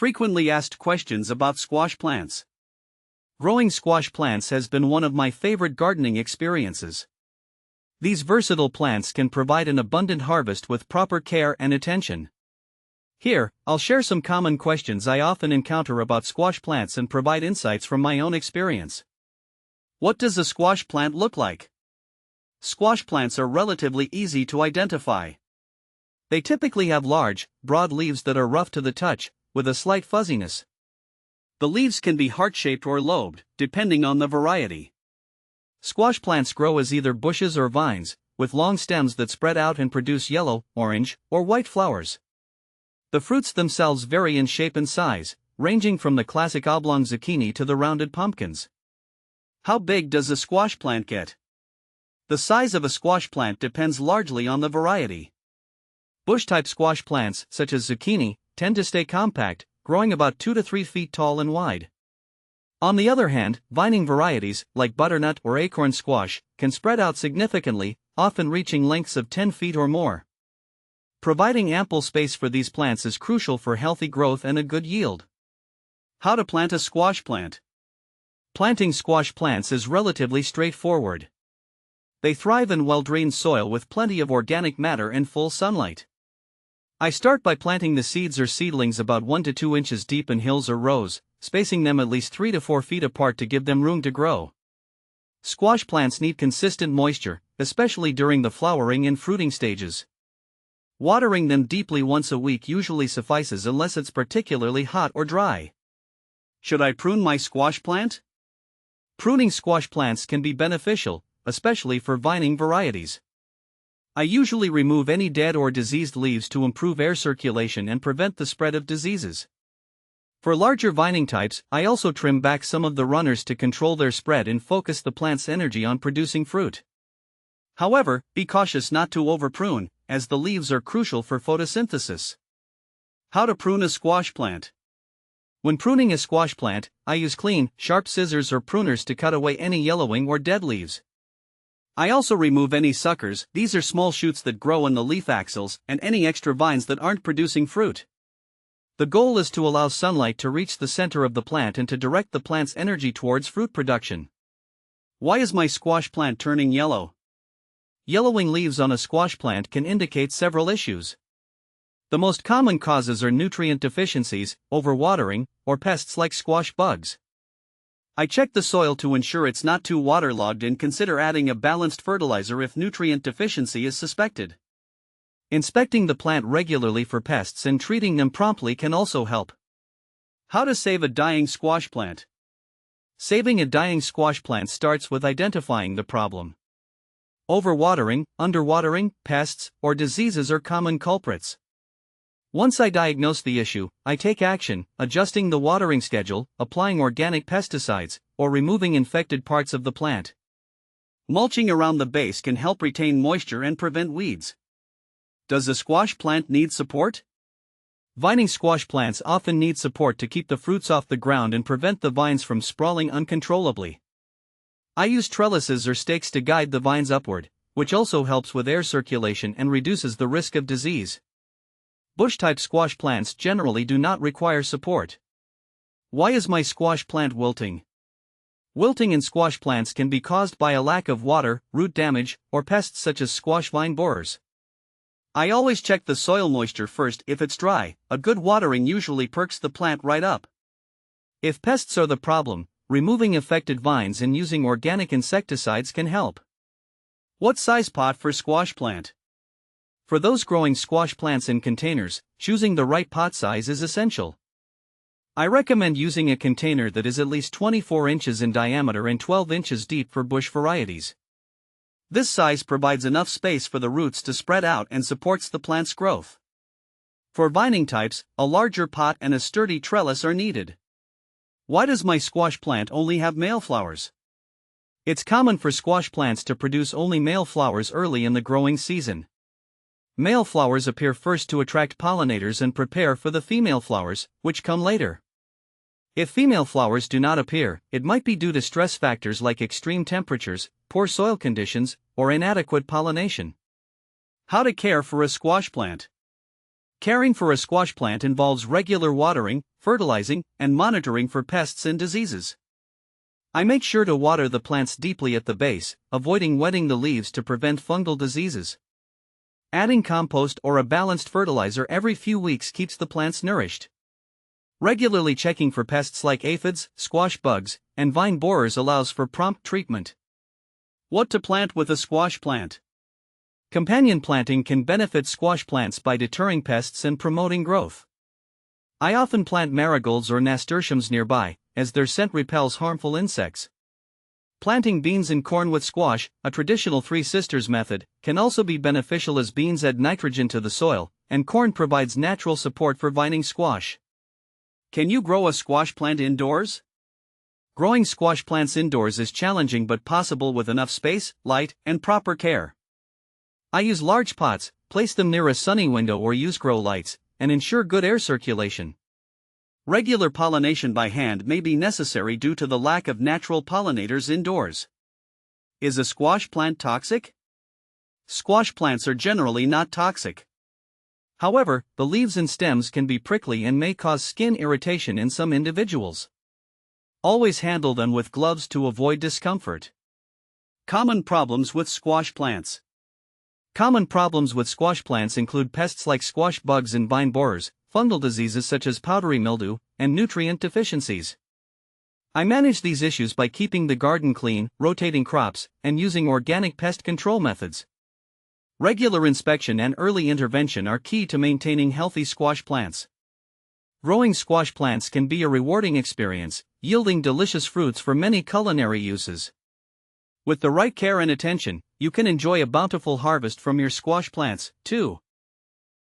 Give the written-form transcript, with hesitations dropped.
Frequently asked questions about squash plants. Growing squash plants has been one of my favorite gardening experiences. These versatile plants can provide an abundant harvest with proper care and attention. Here, I'll share some common questions I often encounter about squash plants and provide insights from my own experience. What does a squash plant look like? Squash plants are relatively easy to identify. They typically have large, broad leaves that are rough to the touch, with a slight fuzziness. The leaves can be heart-shaped or lobed, depending on the variety. Squash plants grow as either bushes or vines, with long stems that spread out and produce yellow, orange, or white flowers. The fruits themselves vary in shape and size, ranging from the classic oblong zucchini to the rounded pumpkins. How big does a squash plant get? The size of a squash plant depends largely on the variety. Bush-type squash plants, such as zucchini, tend to stay compact, growing about 2 to 3 feet tall and wide. On the other hand, vining varieties, like butternut or acorn squash, can spread out significantly, often reaching lengths of 10 feet or more. Providing ample space for these plants is crucial for healthy growth and a good yield. How to plant a squash plant? Planting squash plants is relatively straightforward. They thrive in well-drained soil with plenty of organic matter and full sunlight. I start by planting the seeds or seedlings about 1 to 2 inches deep in hills or rows, spacing them at least 3 to 4 feet apart to give them room to grow. Squash plants need consistent moisture, especially during the flowering and fruiting stages. Watering them deeply once a week usually suffices unless it's particularly hot or dry. Should I prune my squash plant? Pruning squash plants can be beneficial, especially for vining varieties. I usually remove any dead or diseased leaves to improve air circulation and prevent the spread of diseases. For larger vining types, I also trim back some of the runners to control their spread and focus the plant's energy on producing fruit. However, be cautious not to over-prune, as the leaves are crucial for photosynthesis. How to prune a squash plant? When pruning a squash plant, I use clean, sharp scissors or pruners to cut away any yellowing or dead leaves. I also remove any suckers, these are small shoots that grow in the leaf axils, and any extra vines that aren't producing fruit. The goal is to allow sunlight to reach the center of the plant and to direct the plant's energy towards fruit production. Why is my squash plant turning yellow? Yellowing leaves on a squash plant can indicate several issues. The most common causes are nutrient deficiencies, overwatering, or pests like squash bugs. I check the soil to ensure it's not too waterlogged and consider adding a balanced fertilizer if nutrient deficiency is suspected. Inspecting the plant regularly for pests and treating them promptly can also help. How to save a dying squash plant? Saving a dying squash plant starts with identifying the problem. Overwatering, underwatering, pests, or diseases are common culprits. Once I diagnose the issue, I take action, adjusting the watering schedule, applying organic pesticides, or removing infected parts of the plant. Mulching around the base can help retain moisture and prevent weeds. Does a squash plant need support? Vining squash plants often need support to keep the fruits off the ground and prevent the vines from sprawling uncontrollably. I use trellises or stakes to guide the vines upward, which also helps with air circulation and reduces the risk of disease. Bush-type squash plants generally do not require support. Why is my squash plant wilting? Wilting in squash plants can be caused by a lack of water, root damage, or pests such as squash vine borers. I always check the soil moisture first. If it's dry, a good watering usually perks the plant right up. If pests are the problem, removing affected vines and using organic insecticides can help. What size pot for squash plant? For those growing squash plants in containers, choosing the right pot size is essential. I recommend using a container that is at least 24 inches in diameter and 12 inches deep for bush varieties. This size provides enough space for the roots to spread out and supports the plant's growth. For vining types, a larger pot and a sturdy trellis are needed. Why does my squash plant only have male flowers? It's common for squash plants to produce only male flowers early in the growing season. Male flowers appear first to attract pollinators and prepare for the female flowers, which come later. If female flowers do not appear, it might be due to stress factors like extreme temperatures, poor soil conditions, or inadequate pollination. How to care for a squash plant? Caring for a squash plant involves regular watering, fertilizing, and monitoring for pests and diseases. I make sure to water the plants deeply at the base, avoiding wetting the leaves to prevent fungal diseases. Adding compost or a balanced fertilizer every few weeks keeps the plants nourished. Regularly checking for pests like aphids, squash bugs, and vine borers allows for prompt treatment. What to plant with a squash plant? Companion planting can benefit squash plants by deterring pests and promoting growth. I often plant marigolds or nasturtiums nearby, as their scent repels harmful insects. Planting beans and corn with squash, a traditional Three Sisters method, can also be beneficial as beans add nitrogen to the soil, and corn provides natural support for vining squash. Can you grow a squash plant indoors? Growing squash plants indoors is challenging but possible with enough space, light, and proper care. I use large pots, place them near a sunny window or use grow lights, and ensure good air circulation. Regular pollination by hand may be necessary due to the lack of natural pollinators indoors. Is a squash plant toxic? Squash plants are generally not toxic. However, the leaves and stems can be prickly and may cause skin irritation in some individuals. Always handle them with gloves to avoid discomfort. Common problems with squash plants. Common problems with squash plants include pests like squash bugs and vine borers, fungal diseases such as powdery mildew, and nutrient deficiencies. I manage these issues by keeping the garden clean, rotating crops, and using organic pest control methods. Regular inspection and early intervention are key to maintaining healthy squash plants. Growing squash plants can be a rewarding experience, yielding delicious fruits for many culinary uses. With the right care and attention, you can enjoy a bountiful harvest from your squash plants, too.